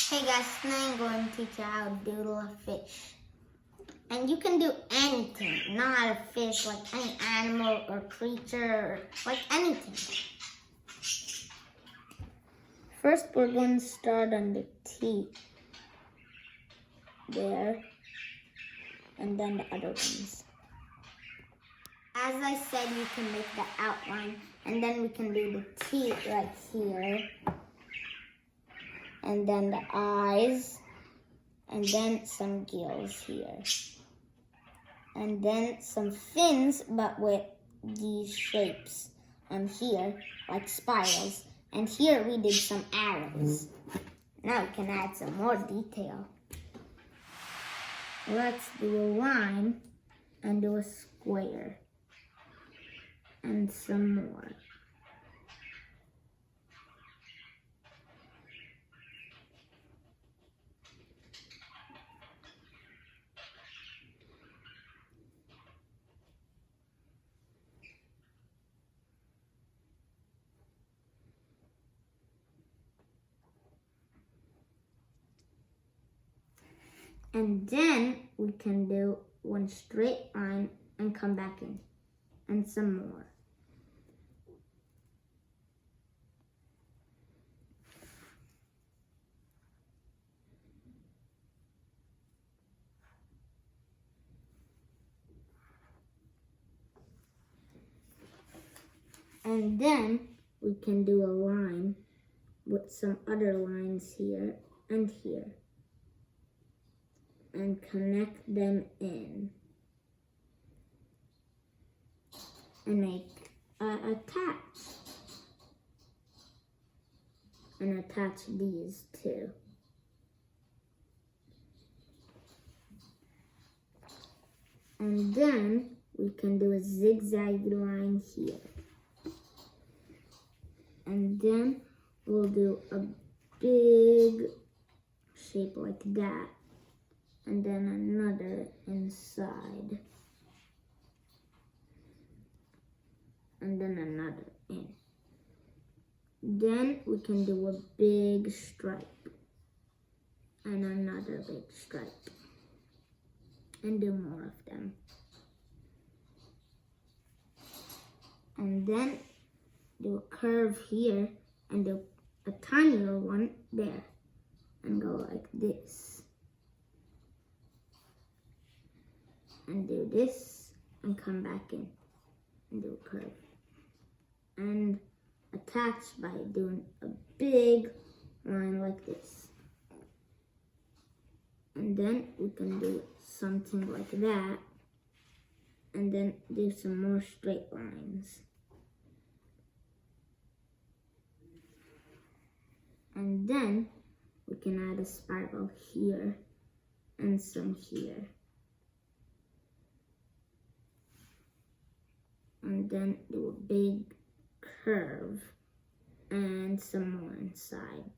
Hey guys, today I'm going to teach you how to doodle a fish. And you can do anything, not a fish, like any animal or creature, or like anything. First, we're going to start on the T there, and then the other ones. As I said, you can make the outline, and then we can do the T right here, and then the eyes, and then some gills here, and then some fins, but with these shapes on here, like spirals, and here we did some arrows. Now we can add some more detail. Let's do a line and do a square, and some more. And then we can do one straight line and come back in, and some more. And then we can do a line with some other lines here and here, and connect them in, and make attach these two. And then we can do a zigzag line here, and then we'll do a big shape like that, and then another inside, and then another in. Then we can do a big stripe, and another big stripe, and do more of them. And then do a curve here, and do a tinier one there, and go like this. And do this, and come back in, and do a curve. And attach by doing a big line like this. And then we can do something like that, and then do some more straight lines. And then we can add a spiral here, and some here. And then do a big curve and some more inside.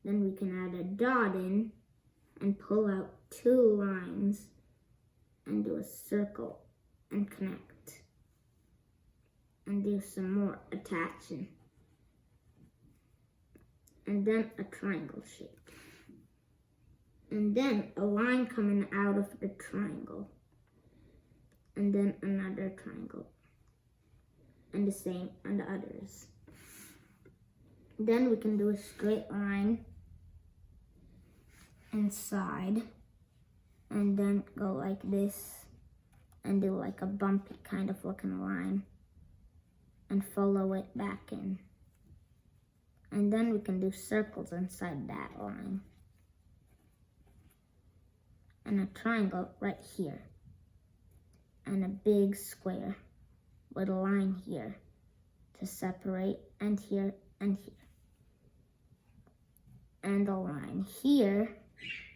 Then we can add a dot in and pull out two lines and do a circle and connect. And do some more attaching. And then a triangle shape. And then a line coming out of the triangle. And then another triangle, and the same on the others. Then we can do a straight line inside, and then go like this, and do like a bumpy kind of looking line, and follow it back in. And then we can do circles inside that line, and a triangle right here, and a big square with a line here to separate, and here and here. And a line here,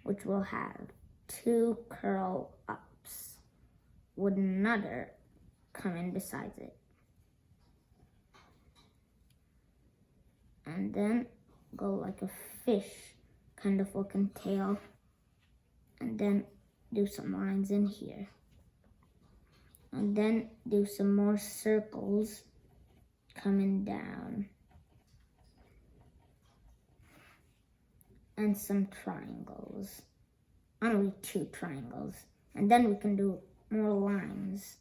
which will have two curl ups with another coming besides it. And then go like a fish kind of looking tail, and then do some lines in here. And then do some more circles coming down. and some triangles. Only 2 triangles. And then we can do more lines.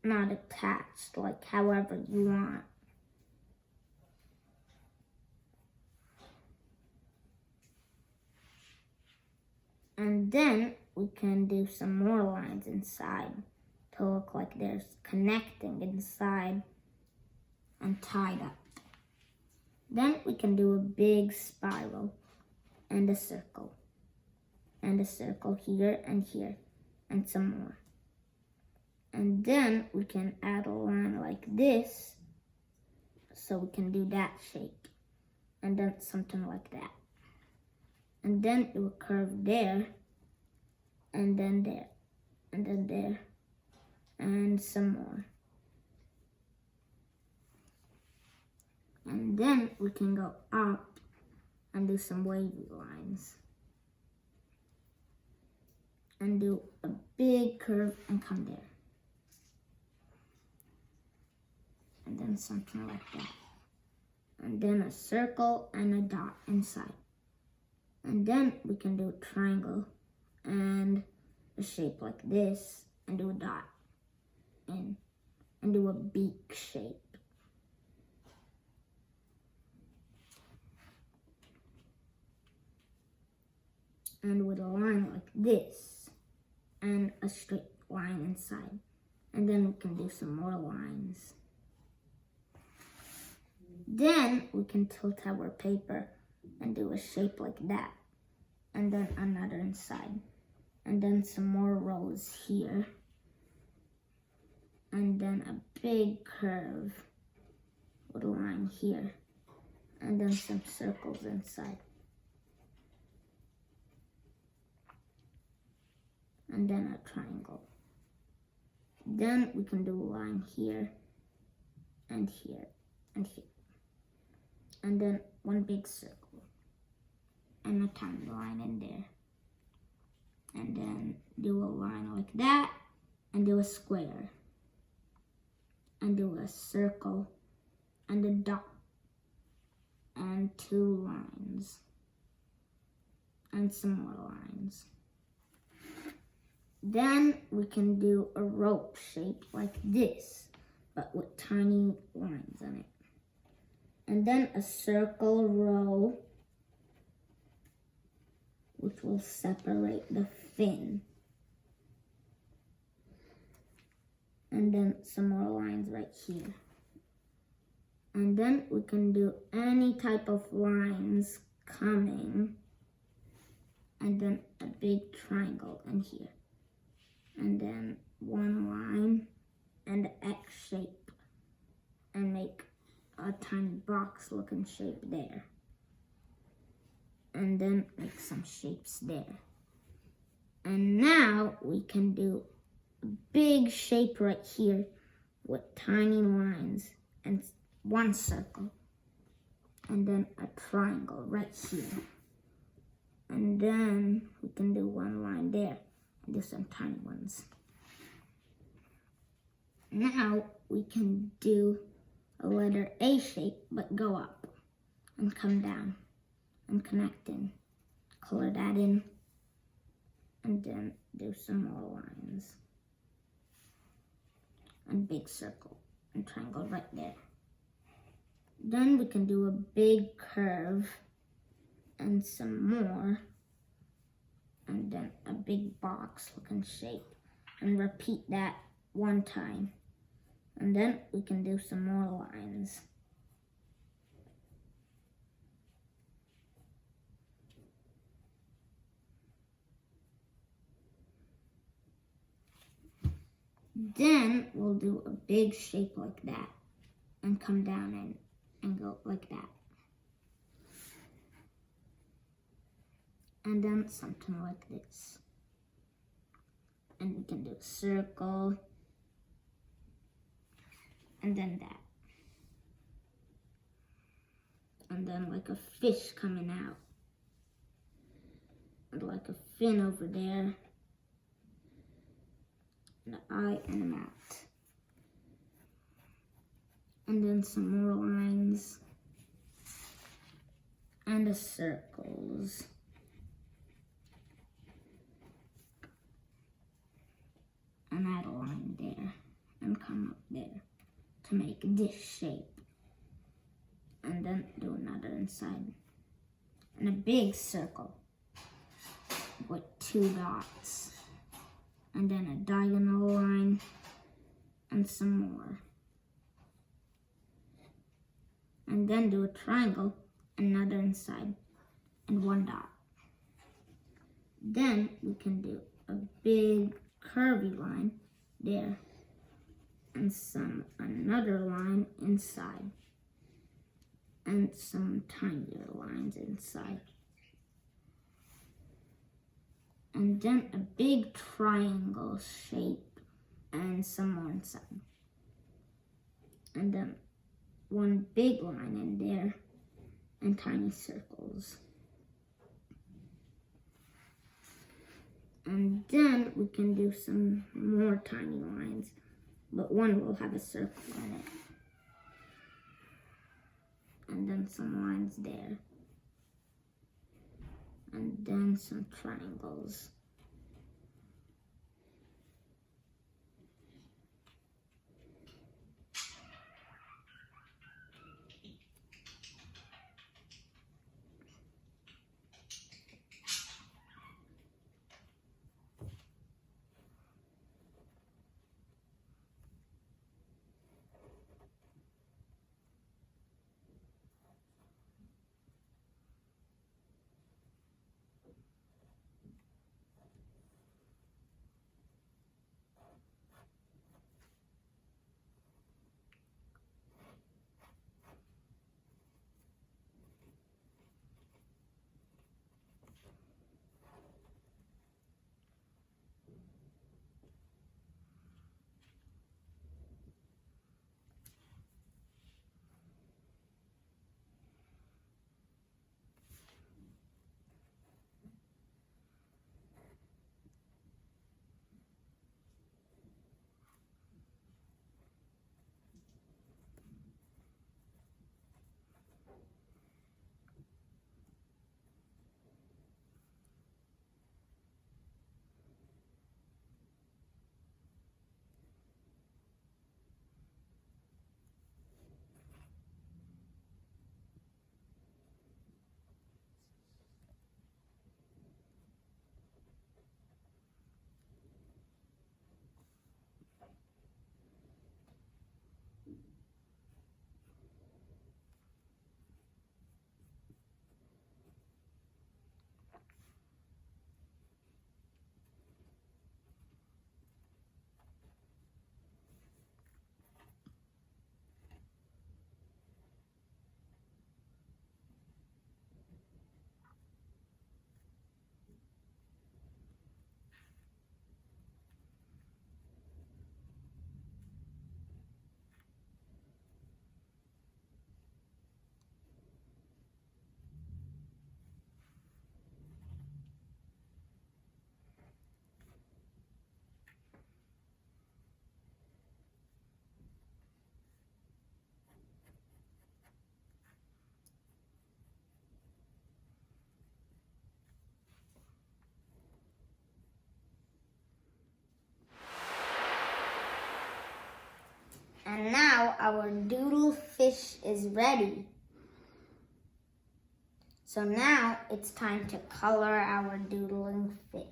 Not attached, like however you want. And then we can do some more lines inside to look like there's connecting inside and tied up. Then we can do a big spiral and a circle here and here and some more. And then we can add a line like this so we can do that shape and then something like that. And then it will curve there and then there and then there and some more. And then we can go up and do some wavy lines. And do a big curve and come there. And then something like that. And then a circle and a dot inside. And then we can do a triangle and a shape like this and do a dot in and do a beak shape. And with a line like this and a straight line inside. And then we can do some more lines. Then we can tilt our paper and do a shape like that. And then another inside. And then some more rows here. And then a big curve with a line here. And then some circles inside. And then a triangle. Then we can do a line here and here and here. And then one big circle and a tiny line in there. And then do a line like that and do a square. And do a circle and a dot and 2 lines and some more lines. Then we can do a rope shape like this, but with tiny lines on it. And then a circle row, which will separate the fin. And then some more lines right here. And then we can do any type of lines coming. And then a big triangle in here. And then one line and an X shape and make a tiny box looking shape there. And then make some shapes there. And now we can do a big shape right here with tiny lines and one circle. And then a triangle right here. And then we can do one line there. Do some tiny ones. Now we can do a letter A shape, but go up and come down and connect in. Color that in and then do some more lines. And big circle and triangle right there. Then we can do a big curve and some more. And then a big box looking shape and repeat that 1 time. And then we can do some more lines. Then we'll do a big shape like that and come down in and go like that. And then something like this. And we can do a circle. And then that. And then like a fish coming out. And like a fin over there. An eye and a mouth. And then some more lines. and the circles. And add a line there and come up there to make this shape. And then do another inside. And a big circle with 2 dots. And then a diagonal line and some more. And then do a triangle, another inside, and 1 dot. Then we can do a big curvy line there and another line inside and some tinier lines inside. And then a big triangle shape and some more inside. And then 1 big line in there and tiny circles. And then we can do some more tiny lines, but one will have a circle in it. And then some lines there. And then some triangles. And now our doodle fish is ready. So now it's time to color our doodling fish.